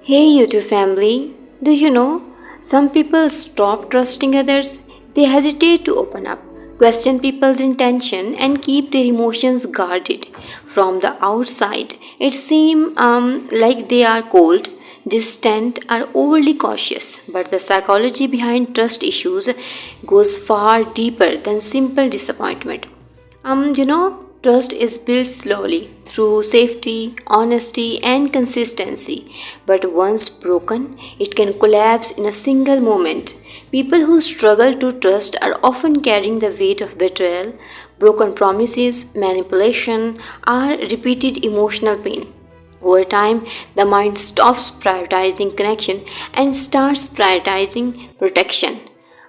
Hey, YouTube family. Do you know? Some people stop trusting others. They hesitate to open up, question people's intention, and keep their emotions guarded. From the outside, it seems like they are cold, distant, or overly cautious. But the psychology behind trust issues goes far deeper than simple disappointment. Trust is built slowly through safety, honesty, and consistency. But once broken, it can collapse in a single moment. People who struggle to trust are often carrying the weight of betrayal, broken promises, manipulation, or repeated emotional pain. Over time, the mind stops prioritizing connection and starts prioritizing protection.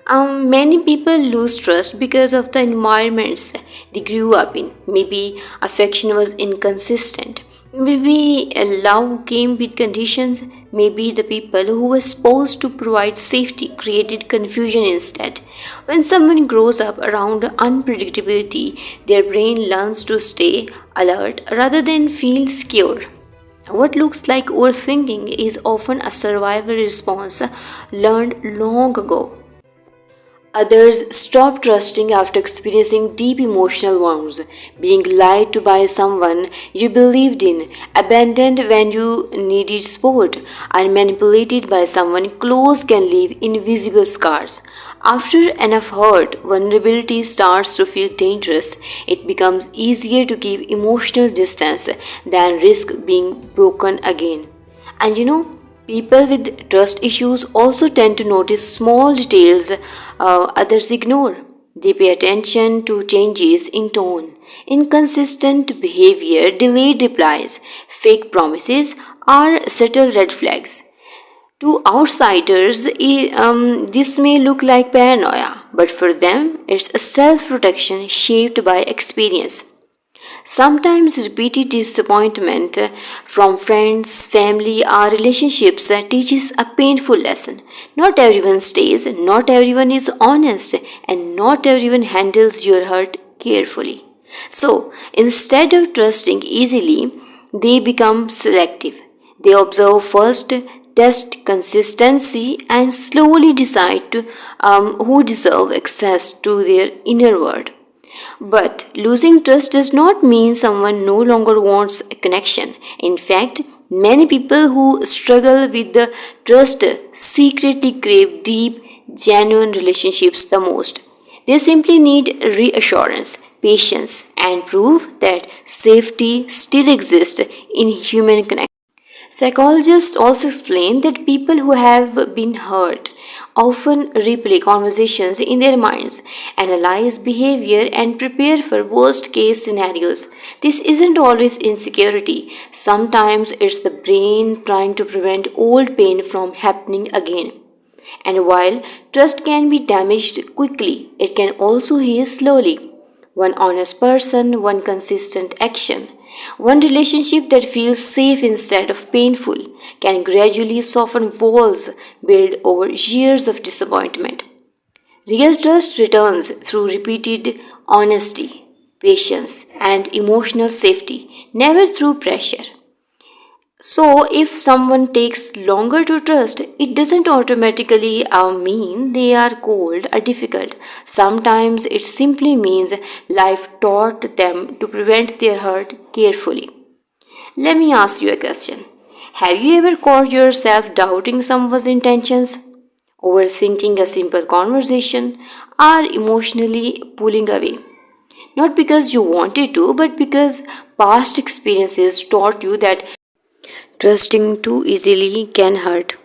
Many people lose trust because of the environments they grew up in. Maybe affection was inconsistent. Maybe love came with conditions. Maybe the people who were supposed to provide safety created confusion instead. When someone grows up around unpredictability, their brain learns to stay alert rather than feel secure. What looks like overthinking is often a survival response learned long ago. Others stop trusting after experiencing deep emotional wounds, being lied to by someone you believed in, abandoned when you needed support, and manipulated by someone close can leave invisible scars. After enough hurt, vulnerability starts to feel dangerous. It becomes easier to keep emotional distance than risk being broken again. People with trust issues also tend to notice small details others ignore. They pay attention to changes in tone, inconsistent behavior, delayed replies, fake promises, or subtle red flags. To outsiders, this may look like paranoia, but for them, it's a self protection shaped by experience. Sometimes repeated disappointment from friends, family, or relationships teaches a painful lesson. Not everyone stays, not everyone is honest, and not everyone handles your hurt carefully. So, instead of trusting easily, they become selective. They observe first, test consistency, and slowly decide who deserve access to their inner world. But losing trust does not mean someone no longer wants a connection. In fact, many people who struggle with the trust secretly crave deep, genuine relationships the most. They simply need reassurance, patience, and proof that safety still exists in human connection. Psychologists also explain that people who have been hurt often replay conversations in their minds, analyze behavior, and prepare for worst case scenarios. This isn't always insecurity, sometimes it's the brain trying to prevent old pain from happening again. And while trust can be damaged quickly, it can also heal slowly. One honest person, one consistent action, one relationship that feels safe instead of painful can gradually soften walls built over years of disappointment. Real trust returns through repeated honesty, patience, and emotional safety, never through pressure. So, if someone takes longer to trust, it doesn't automatically mean they are cold or difficult. Sometimes it simply means life taught them to prevent their hurt carefully. Let me ask you a question. Have you ever caught yourself doubting someone's intentions, overthinking a simple conversation, or emotionally pulling away? Not because you wanted to, but because past experiences taught you that trusting too easily can hurt.